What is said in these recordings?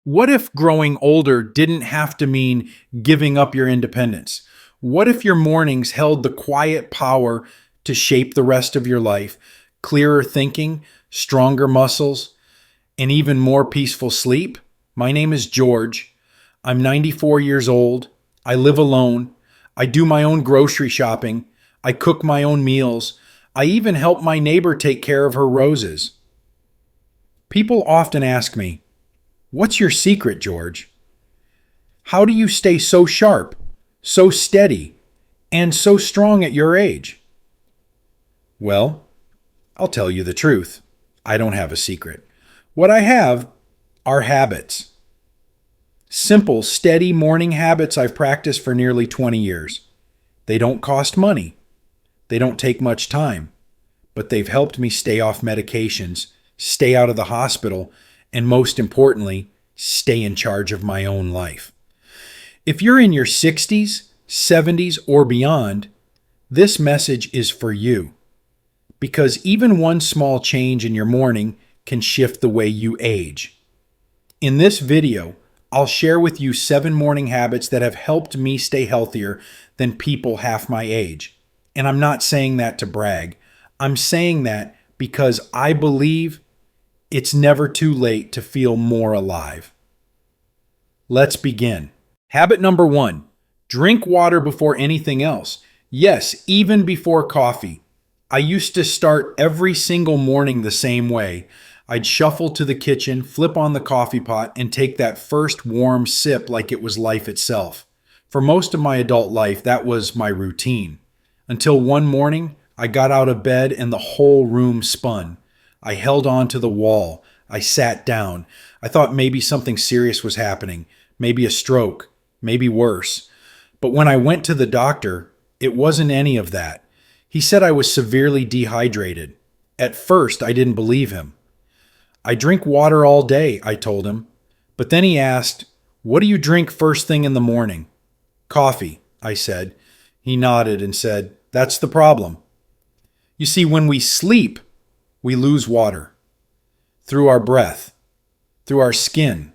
What if growing older didn't have to mean giving up your independence? What if your mornings held the quiet power to shape the rest of your life? Clearer thinking, stronger muscles, and even more peaceful sleep? My name is George. I'm 94 years old. I live alone. I do my own grocery shopping. I cook my own meals. I even help my neighbor take care of her roses. People often ask me, "What's your secret, George? How do you stay so sharp, so steady, and so strong at your age?" Well, I'll tell you the truth. I don't have a secret. What I have are habits. Simple, steady morning habits I've practiced for nearly 20 years. They don't cost money. They don't take much time. But they've helped me stay off medications, stay out of the hospital, and most importantly, stay in charge of my own life. If you're in your 60s, 70s, or beyond, this message is for you. Because even one small change in your morning can shift the way you age. In this video, I'll share with you 7 morning habits that have helped me stay healthier than people half my age. And I'm not saying that to brag. I'm saying that because I believe it's never too late to feel more alive. Let's begin. Habit number 1, drink water before anything else. Yes, even before coffee. I used to start every single morning the same way. I'd shuffle to the kitchen, flip on the coffee pot, and take that first warm sip like it was life itself. For most of my adult life, that was my routine. Until one morning, I got out of bed and the whole room spun. I held on to the wall. I sat down. I thought maybe something serious was happening, maybe a stroke, maybe worse. But when I went to the doctor, it wasn't any of that. He said I was severely dehydrated. At first, I didn't believe him. "I drink water all day," I told him. But then he asked, "What do you drink first thing in the morning?" "Coffee," I said. He nodded and said, "That's the problem." You see, when we sleep, we lose water. Through our breath, through our skin.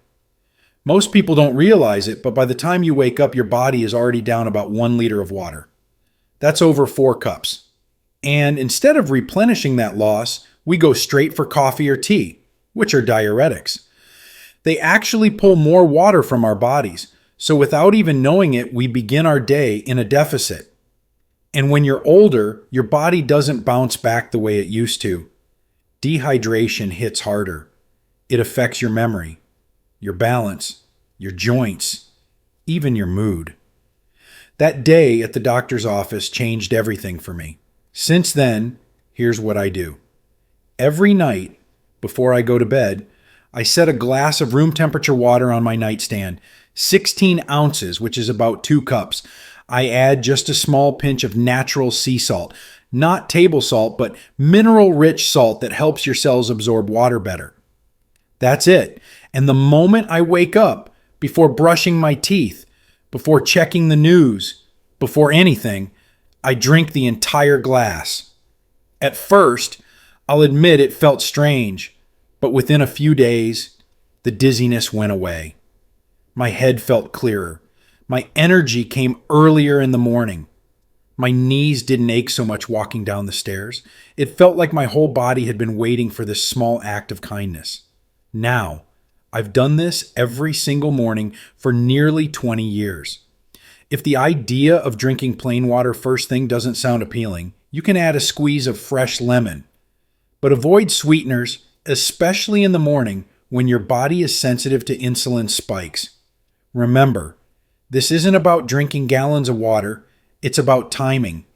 Most people don't realize it, but by the time you wake up, your body is already down about 1 liter of water. That's over 4 cups. And instead of replenishing that loss, we go straight for coffee or tea, which are diuretics. They actually pull more water from our bodies, so without even knowing it, we begin our day in a deficit. And when you're older, your body doesn't bounce back the way it used to. Dehydration hits harder. It affects your memory, your balance, your joints, even your mood. That day at the doctor's office changed everything for me. Since then, here's what I do. Every night, before I go to bed, I set a glass of room temperature water on my nightstand, 16 ounces, which is about 2 cups. I add just a small pinch of natural sea salt, not table salt, but mineral-rich salt that helps your cells absorb water better. That's it. And the moment I wake up, before brushing my teeth, before checking the news, before anything, I drink the entire glass. At first, I'll admit it felt strange, but within a few days, the dizziness went away. My head felt clearer. My energy came earlier in the morning. My knees didn't ache so much walking down the stairs. It felt like my whole body had been waiting for this small act of kindness. Now, I've done this every single morning for nearly 20 years. If the idea of drinking plain water first thing doesn't sound appealing, you can add a squeeze of fresh lemon. But avoid sweeteners, especially in the morning when your body is sensitive to insulin spikes. Remember, this isn't about drinking gallons of water, it's about timing.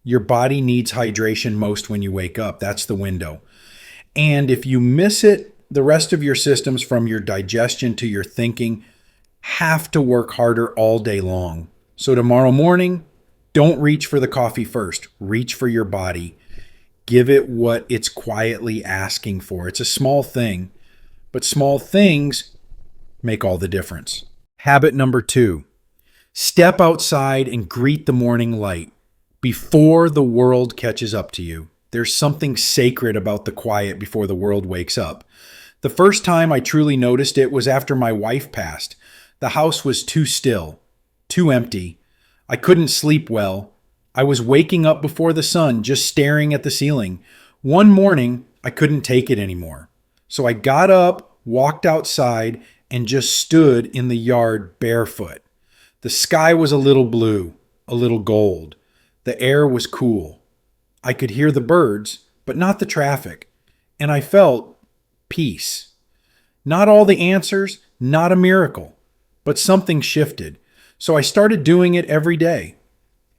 Your body needs hydration most when you wake up. That's the window. And if you miss it, the rest of your systems, from your digestion to your thinking, have to work harder all day long. So tomorrow morning, don't reach for the coffee first. Reach for your body. Give it what it's quietly asking for. It's a small thing, but small things make all the difference. Habit number 2, step outside and greet the morning light before the world catches up to you. There's something sacred about the quiet before the world wakes up. The first time I truly noticed it was after my wife passed. The house was too still, too empty. I couldn't sleep well. I was waking up before the sun, just staring at the ceiling. One morning, I couldn't take it anymore. So I got up, walked outside, and just stood in the yard barefoot. The sky was a little blue, a little gold. The air was cool. I could hear the birds, but not the traffic. And I felt peace. Not all the answers, not a miracle, but something shifted. So I started doing it every day.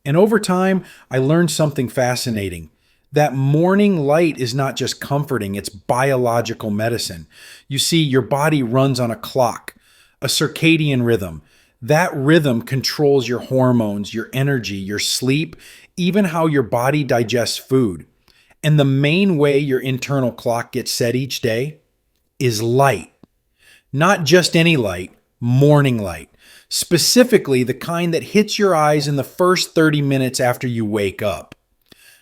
And over time, I learned something fascinating. That morning light is not just comforting, it's biological medicine. You see, your body runs on a clock, a circadian rhythm. That rhythm controls your hormones, your energy, your sleep, even how your body digests food. And the main way your internal clock gets set each day is light. Not just any light, morning light. Specifically, the kind that hits your eyes in the first 30 minutes after you wake up.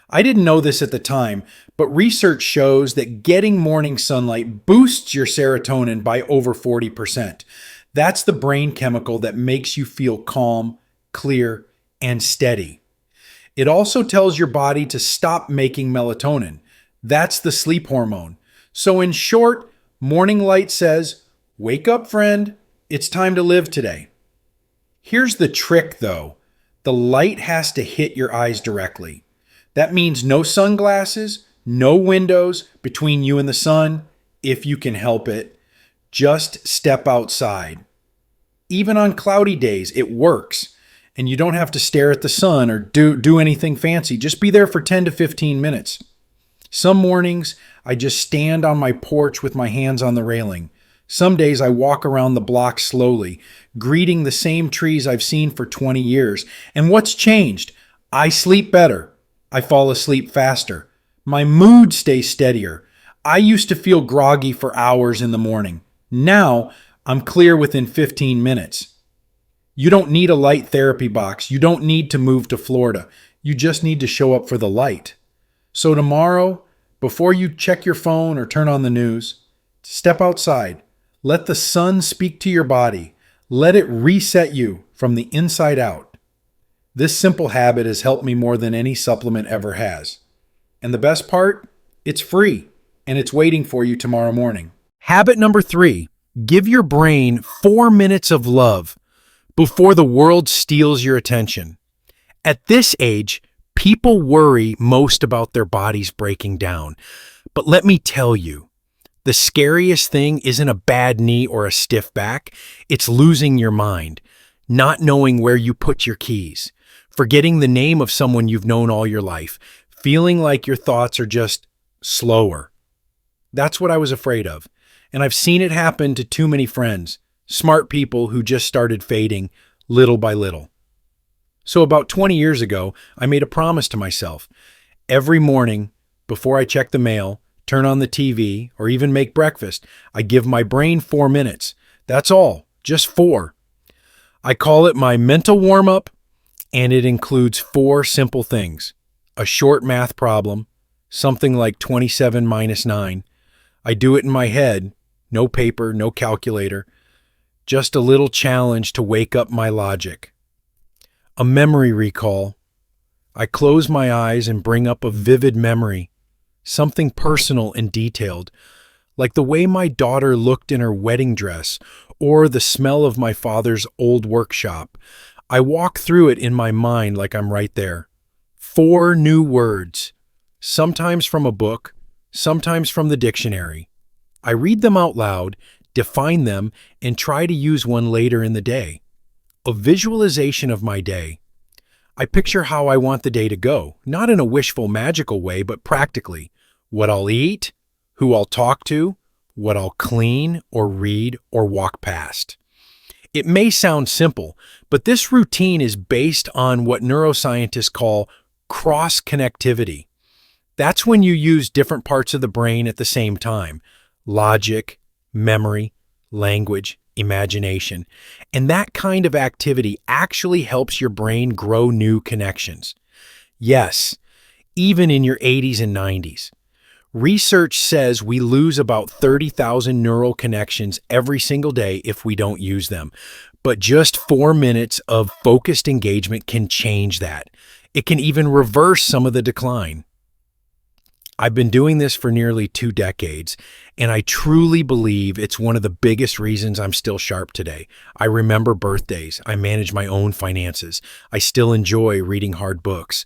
I didn't know this at the time, but research shows that getting morning sunlight boosts your serotonin by over 40%. That's the brain chemical that makes you feel calm, clear, and steady. It also tells your body to stop making melatonin. That's the sleep hormone. So in short, morning light says, "Wake up, friend. It's time to live today." Here's the trick, though. The light has to hit your eyes directly. That means no sunglasses, no windows between you and the sun, if you can help it. Just step outside. Even on cloudy days, it works. And you don't have to stare at the sun or do anything fancy. Just be there for 10 to 15 minutes. Some mornings, I just stand on my porch with my hands on the railing. Some days I walk around the block slowly, greeting the same trees I've seen for 20 years. And what's changed? I sleep better. I fall asleep faster. My mood stays steadier. I used to feel groggy for hours in the morning. Now, I'm clear within 15 minutes. You don't need a light therapy box. You don't need to move to Florida. You just need to show up for the light. So tomorrow, before you check your phone or turn on the news, step outside. Let the sun speak to your body. Let it reset you from the inside out. This simple habit has helped me more than any supplement ever has. And the best part? It's free, and it's waiting for you tomorrow morning. Habit number 3, give your brain 4 minutes of love before the world steals your attention. At this age, people worry most about their bodies breaking down. But let me tell you, the scariest thing isn't a bad knee or a stiff back. It's losing your mind, not knowing where you put your keys, forgetting the name of someone you've known all your life, feeling like your thoughts are just slower. That's what I was afraid of. And I've seen it happen to too many friends, smart people who just started fading little by little. So about 20 years ago, I made a promise to myself. Every morning, before I check the mail, turn on the TV, or even make breakfast, I give my brain 4 minutes. That's all, just 4. I call it my mental warm-up, and it includes 4 simple things. A short math problem, something like 27 minus 9. I do it in my head, no paper, no calculator, just a little challenge to wake up my logic. A memory recall. I close my eyes and bring up a vivid memory, something personal and detailed, like the way my daughter looked in her wedding dress or the smell of my father's old workshop. I walk through it in my mind like I'm right there. 4 new words, sometimes from a book, sometimes from the dictionary. I read them out loud, define them, and try to use one later in the day. A visualization of my day. I picture how I want the day to go, not in a wishful, magical way, but practically. What I'll eat, who I'll talk to, what I'll clean or read or walk past. It may sound simple, but this routine is based on what neuroscientists call cross-connectivity. That's when you use different parts of the brain at the same time. Logic, memory, language, imagination. And that kind of activity actually helps your brain grow new connections. Yes, even in your 80s and 90s. Research says we lose about 30,000 neural connections every single day if we don't use them. But just 4 minutes of focused engagement can change that. It can even reverse some of the decline. I've been doing this for nearly 2 decades, and I truly believe it's one of the biggest reasons I'm still sharp today. I remember birthdays. I manage my own finances. I still enjoy reading hard books.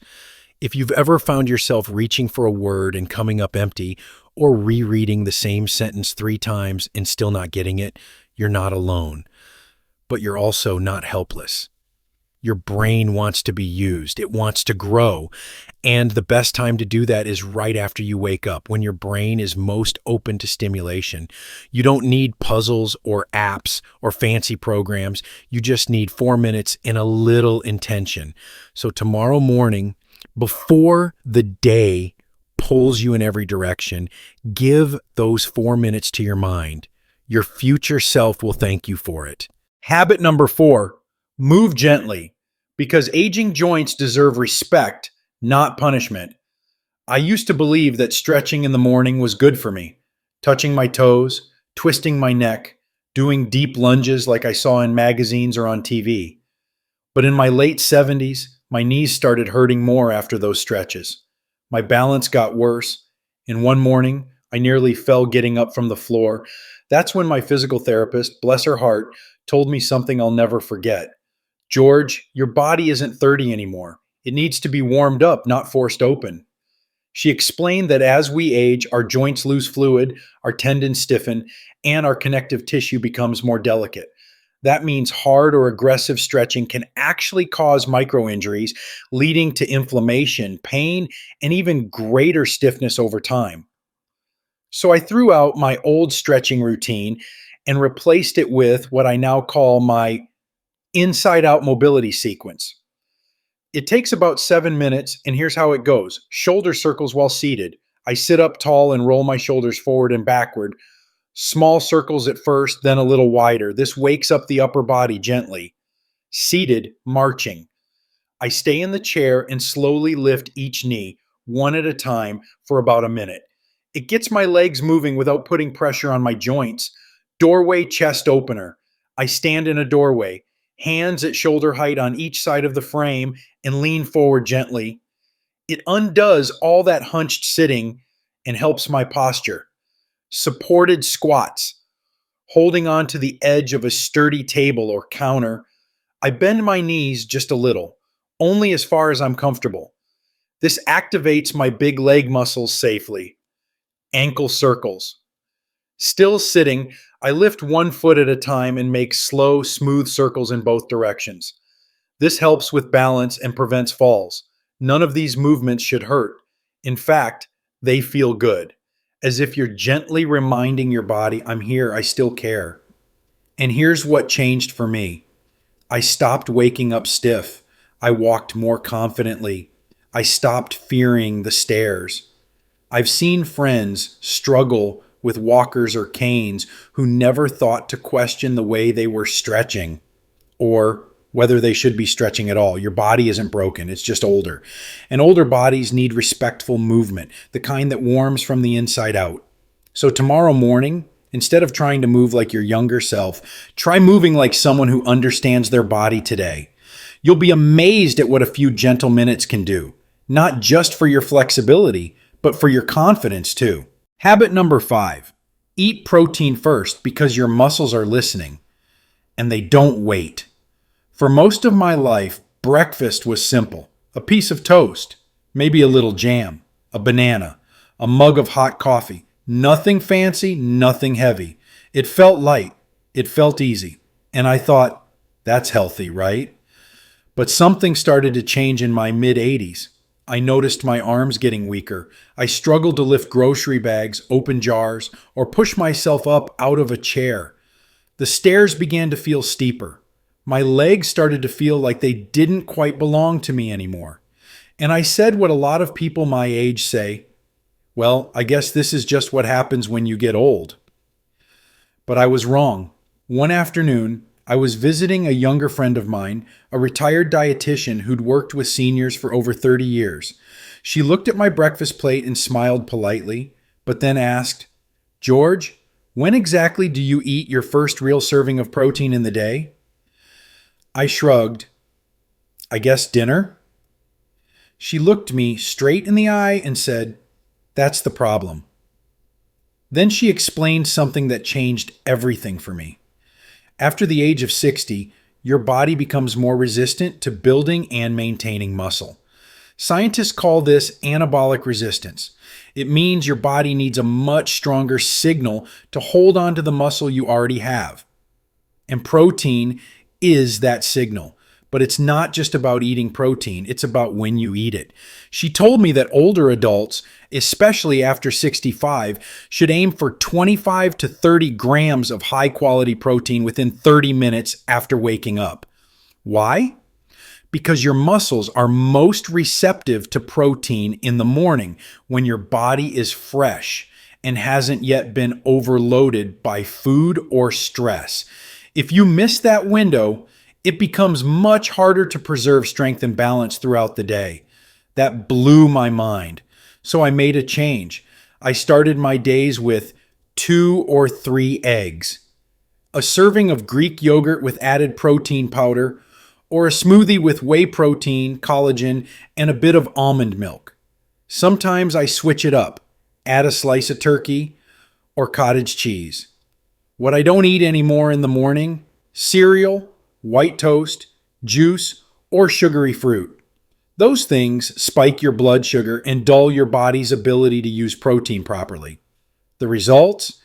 If you've ever found yourself reaching for a word and coming up empty, or rereading the same sentence 3 times and still not getting it, you're not alone. But you're also not helpless. Your brain wants to be used. It wants to grow. And the best time to do that is right after you wake up, when your brain is most open to stimulation. You don't need puzzles or apps or fancy programs. You just need 4 minutes and a little intention. So tomorrow morning, before the day pulls you in every direction, give those 4 minutes to your mind. Your future self will thank you for it. Habit number 4, move gently, because aging joints deserve respect, not punishment. I used to believe that stretching in the morning was good for me, touching my toes, twisting my neck, doing deep lunges like I saw in magazines or on TV. But in my late 70s, my knees started hurting more after those stretches. My balance got worse, and one morning, I nearly fell getting up from the floor. That's when my physical therapist, bless her heart, told me something I'll never forget. George, your body isn't 30 anymore. It needs to be warmed up, not forced open. She explained that as we age, our joints lose fluid, our tendons stiffen, and our connective tissue becomes more delicate. That means hard or aggressive stretching can actually cause microinjuries, leading to inflammation, pain, and even greater stiffness over time. So I threw out my old stretching routine and replaced it with what I now call my inside-out mobility sequence. It takes about 7 minutes, and here's how it goes. Shoulder circles while seated. I sit up tall and roll my shoulders forward and backward. Small circles at first, then a little wider. This wakes up the upper body gently. Seated, marching. I stay in the chair and slowly lift each knee, one at a time, for about a minute. It gets my legs moving without putting pressure on my joints. Doorway chest opener. I stand in a doorway, hands at shoulder height on each side of the frame, and lean forward gently. It undoes all that hunched sitting and helps my posture. Supported squats. Holding on to the edge of a sturdy table or counter, I bend my knees just a little, only as far as I'm comfortable. This activates my big leg muscles safely. Ankle circles. Still sitting, I lift one foot at a time and make slow, smooth circles in both directions. This helps with balance and prevents falls. None of these movements should hurt. In fact, they feel good, as if you're gently reminding your body, I'm here, I still care. And here's what changed for me. I stopped waking up stiff. I walked more confidently. I stopped fearing the stairs. I've seen friends struggle with walkers or canes who never thought to question the way they were stretching or whether they should be stretching at all. Your body isn't broken, it's just older. And older bodies need respectful movement, the kind that warms from the inside out. So tomorrow morning, instead of trying to move like your younger self, try moving like someone who understands their body today. You'll be amazed at what a few gentle minutes can do, not just for your flexibility, but for your confidence too. Habit number 5, eat protein first because your muscles are listening and they don't wait. For most of my life, breakfast was simple. A piece of toast, maybe a little jam, a banana, a mug of hot coffee. Nothing fancy, nothing heavy. It felt light. It felt easy. And I thought, that's healthy, right? But something started to change in my mid-80s. I noticed my arms getting weaker. I struggled to lift grocery bags, open jars, or push myself up out of a chair. The stairs began to feel steeper. My legs started to feel like they didn't quite belong to me anymore. And I said what a lot of people my age say, well, I guess this is just what happens when you get old. But I was wrong. One afternoon, I was visiting a younger friend of mine, a retired dietitian who'd worked with seniors for over 30 years. She looked at my breakfast plate and smiled politely, but then asked, "George, when exactly do you eat your first real serving of protein in the day?" I shrugged. "I guess dinner?" She looked me straight in the eye and said, "That's the problem." Then she explained something that changed everything for me. After the age of 60, your body becomes more resistant to building and maintaining muscle. Scientists call this anabolic resistance. It means your body needs a much stronger signal to hold on to the muscle you already have. And protein is that signal. But it's not just about eating protein, it's about when you eat it. She told me that older adults, especially after 65, should aim for 25 to 30 grams of high quality protein within 30 minutes after waking up. Why? Because your muscles are most receptive to protein in the morning when your body is fresh and hasn't yet been overloaded by food or stress. If you miss that window, it becomes much harder to preserve strength and balance throughout the day. That blew my mind. So I made a change. I started my days with 2 or 3 eggs, a serving of Greek yogurt with added protein powder, or a smoothie with whey protein, collagen, and a bit of almond milk. Sometimes I switch it up, add a slice of turkey or cottage cheese. What I don't eat anymore in the morning: cereal, white toast, juice, or sugary fruit. Those things spike your blood sugar and dull your body's ability to use protein properly. The results?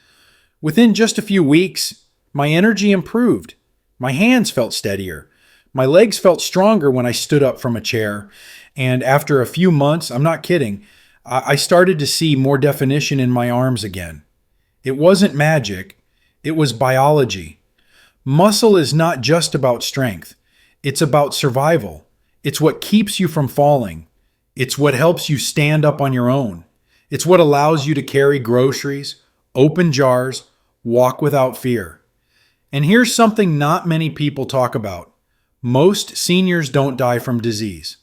Within just a few weeks, my energy improved. My hands felt steadier. My legs felt stronger when I stood up from a chair. And after a few months, I'm not kidding, I started to see more definition in my arms again. It wasn't magic, it was biology. Muscle is not just about strength. It's about survival. It's what keeps you from falling. It's what helps you stand up on your own. It's what allows you to carry groceries, open jars, walk without fear. And here's something not many people talk about. Most seniors don't die from disease.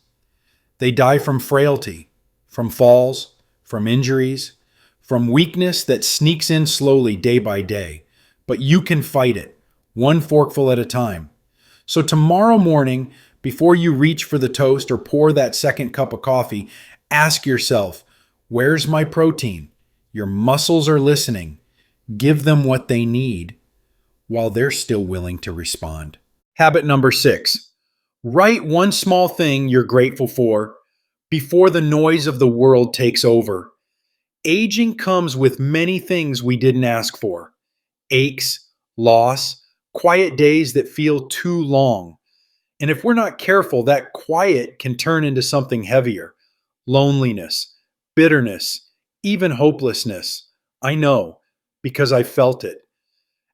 They die from frailty, from falls, from injuries, from weakness that sneaks in slowly day by day. But you can fight it, one forkful at a time. So tomorrow morning, before you reach for the toast or pour that second cup of coffee, ask yourself, where's my protein? Your muscles are listening. Give them what they need while they're still willing to respond. Habit number 6, write one small thing you're grateful for before the noise of the world takes over. Aging comes with many things we didn't ask for: aches, loss, quiet days that feel too long. And if we're not careful, that quiet can turn into something heavier: loneliness, bitterness, even hopelessness. I know, because I felt it.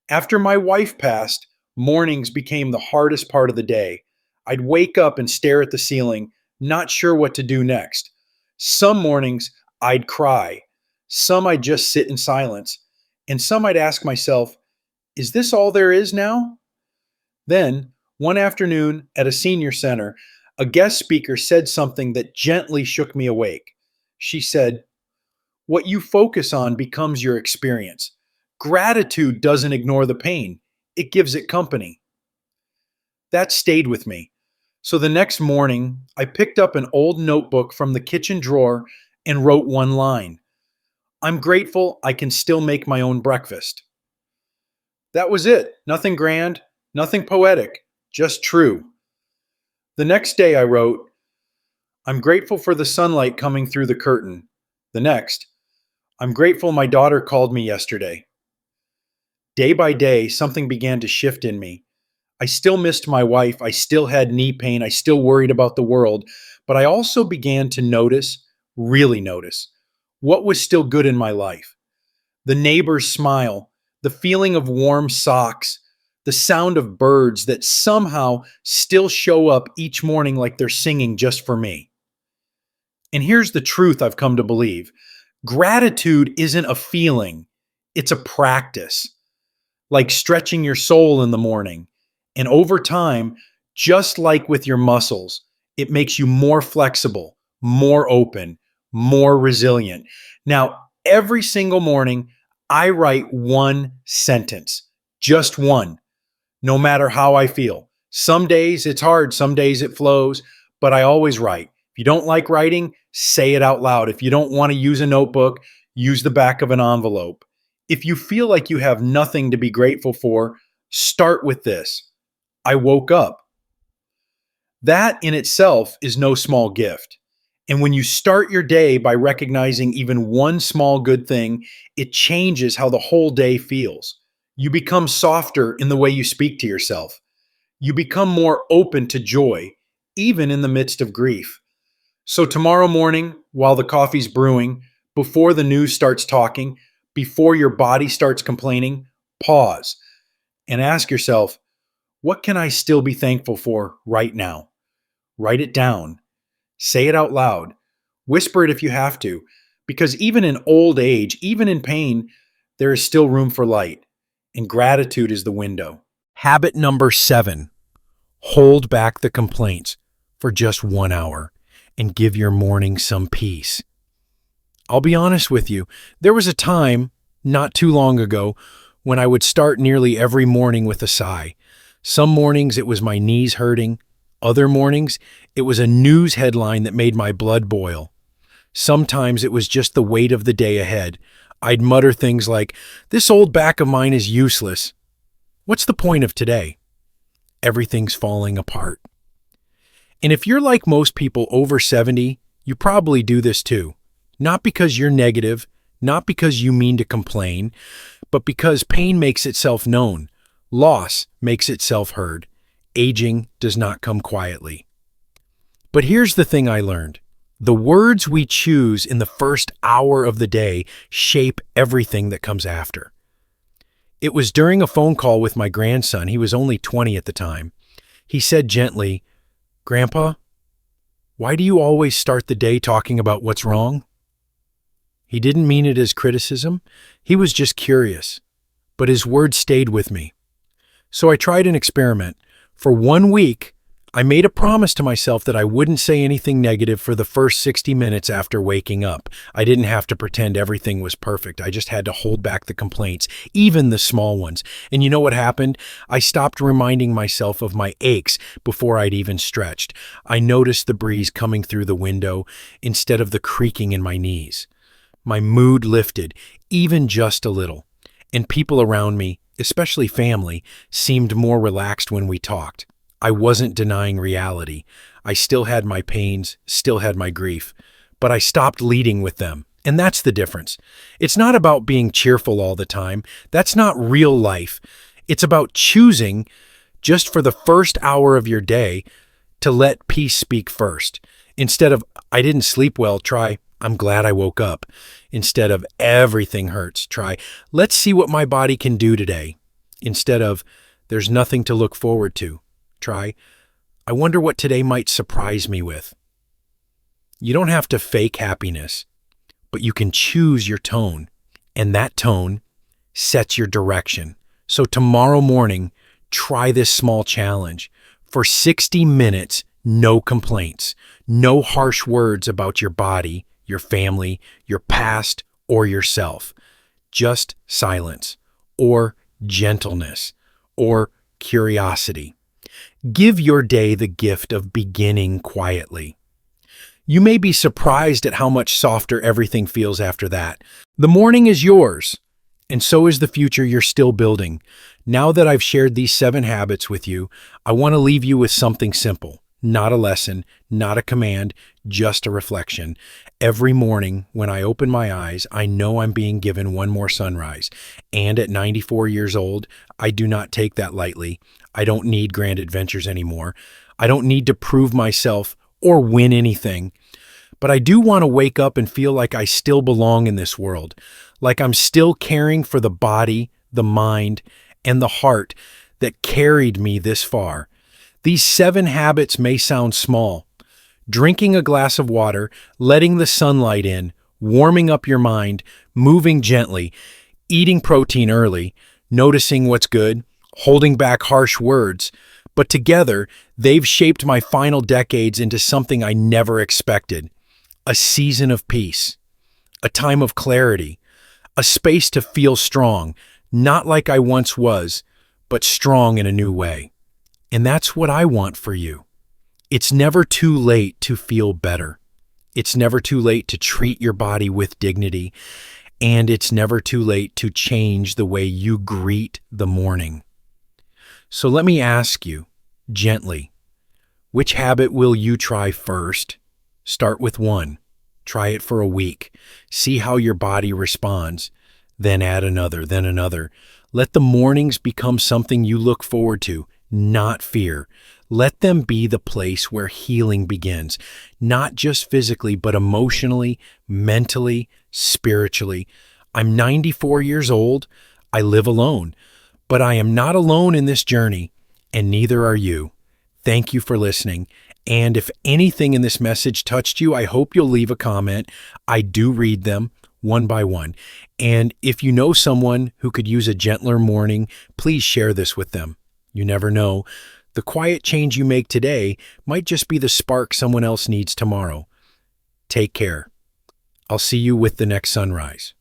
After my wife passed, mornings became the hardest part of the day. I'd wake up and stare at the ceiling, not sure what to do next. Some mornings I'd cry, some I'd just sit in silence, and some I'd ask myself, is this all there is now? Then, one afternoon at a senior center, a guest speaker said something that gently shook me awake. She said, "What you focus on becomes your experience. Gratitude doesn't ignore the pain, it gives it company." That stayed with me. So the next morning, I picked up an old notebook from the kitchen drawer and wrote one line: "I'm grateful I can still make my own breakfast." That was it. Nothing grand, nothing poetic, just true. The next day I wrote, "I'm grateful for the sunlight coming through the curtain." The next, "I'm grateful my daughter called me yesterday." Day by day, something began to shift in me. I still missed my wife. I still had knee pain. I still worried about the world. But I also began to notice, really notice, what was still good in my life. The neighbor's smile, the feeling of warm socks, the sound of birds that somehow still show up each morning like they're singing just for me. And here's the truth I've come to believe: gratitude isn't a feeling, it's a practice, like stretching your soul in the morning. And over time, just like with your muscles, it makes you more flexible, more open, more resilient. Now, Every single morning, I write one sentence, just one, no matter how I feel. Some days it's hard, some days it flows, but I always write. If you don't like writing, say it out loud. If you don't want to use a notebook, use the back of an envelope. If you feel like you have nothing to be grateful for, start with this: I woke up. That in itself is no small gift. And when you start your day by recognizing even one small good thing, it changes how the whole day feels. You become softer in the way you speak to yourself. You become more open to joy, even in the midst of grief. So, tomorrow morning, while the coffee's brewing, before the news starts talking, before your body starts complaining, pause and ask yourself, what can I still be thankful for right now? Write it down. Say it out loud. Whisper it if you have to, because even in old age, even in pain, there is still room for light, and gratitude is the window. Habit number 7: hold back the complaints for just 1 hour and give your morning some peace. I'll be honest with you, there was a time, not too long ago, when I would start nearly every morning with a sigh. Some mornings it was my knees hurting. Other mornings, it was a news headline that made my blood boil. Sometimes it was just the weight of the day ahead. I'd mutter things like, "This old back of mine is useless. What's the point of today? Everything's falling apart." And if you're like most people over 70, you probably do this too. Not because you're negative, not because you mean to complain, but because pain makes itself known. Loss makes itself heard. Aging does not come quietly. But here's the thing I learned. The words we choose in the first hour of the day shape everything that comes after. It was during a phone call with my grandson. He was only 20 at the time. He said gently, "Grandpa, why do you always start the day talking about what's wrong?" He didn't mean it as criticism. He was just curious. But his words stayed with me. So I tried an experiment. For 1 week, I made a promise to myself that I wouldn't say anything negative for the first 60 minutes after waking up. I didn't have to pretend everything was perfect. I just had to hold back the complaints, even the small ones. And you know what happened? I stopped reminding myself of my aches before I'd even stretched. I noticed the breeze coming through the window instead of the creaking in my knees. My mood lifted, even just a little. And people around me, especially family, seemed more relaxed when we talked. I wasn't denying reality. I still had my pains, still had my grief, but I stopped leading with them. And that's the difference. It's not about being cheerful all the time. That's not real life. It's about choosing, just for the first hour of your day, to let peace speak first. Instead of, "I didn't sleep well," try, "I'm glad I woke up." Instead of, "Everything hurts," try, "Let's see what my body can do today." Instead of, "There's nothing to look forward to," try, "I wonder what today might surprise me with." You don't have to fake happiness, but you can choose your tone, and that tone sets your direction. So tomorrow morning, try this small challenge. For 60 minutes, no complaints, no harsh words about your body, your family, your past, or yourself. Just silence, or gentleness, or curiosity. Give your day the gift of beginning quietly. You may be surprised at how much softer everything feels after that. The morning is yours, and so is the future you're still building. Now that I've shared these 7 habits with you, I want to leave you with something simple. Not a lesson, not a command, just a reflection. Every morning when I open my eyes, I know I'm being given one more sunrise. And at 94 years old, I do not take that lightly. I don't need grand adventures anymore. I don't need to prove myself or win anything. But I do want to wake up and feel like I still belong in this world, like I'm still caring for the body, the mind, and the heart that carried me this far. These 7 habits may sound small. Drinking a glass of water, letting the sunlight in, warming up your mind, moving gently, eating protein early, noticing what's good, holding back harsh words. But together, they've shaped my final decades into something I never expected. A season of peace. a time of clarity, a space to feel strong, not like I once was, but strong in a new way. And that's what I want for you. It's never too late to feel better. It's never too late to treat your body with dignity. And it's never too late to change the way you greet the morning. So let me ask you, gently, which habit will you try first? Start with one. Try it for a week. See how your body responds. Then add another, then another. Let the mornings become something you look forward to, not fear. Let them be the place where healing begins, not just physically, but emotionally, mentally, spiritually. I'm 94 years old. I live alone, but I am not alone in this journey, and neither are you. Thank you for listening. And if anything in this message touched you, I hope you'll leave a comment. I do read them one by one. And if you know someone who could use a gentler morning, please share this with them. You never know. The quiet change you make today might just be the spark someone else needs tomorrow. Take care. I'll see you with the next sunrise.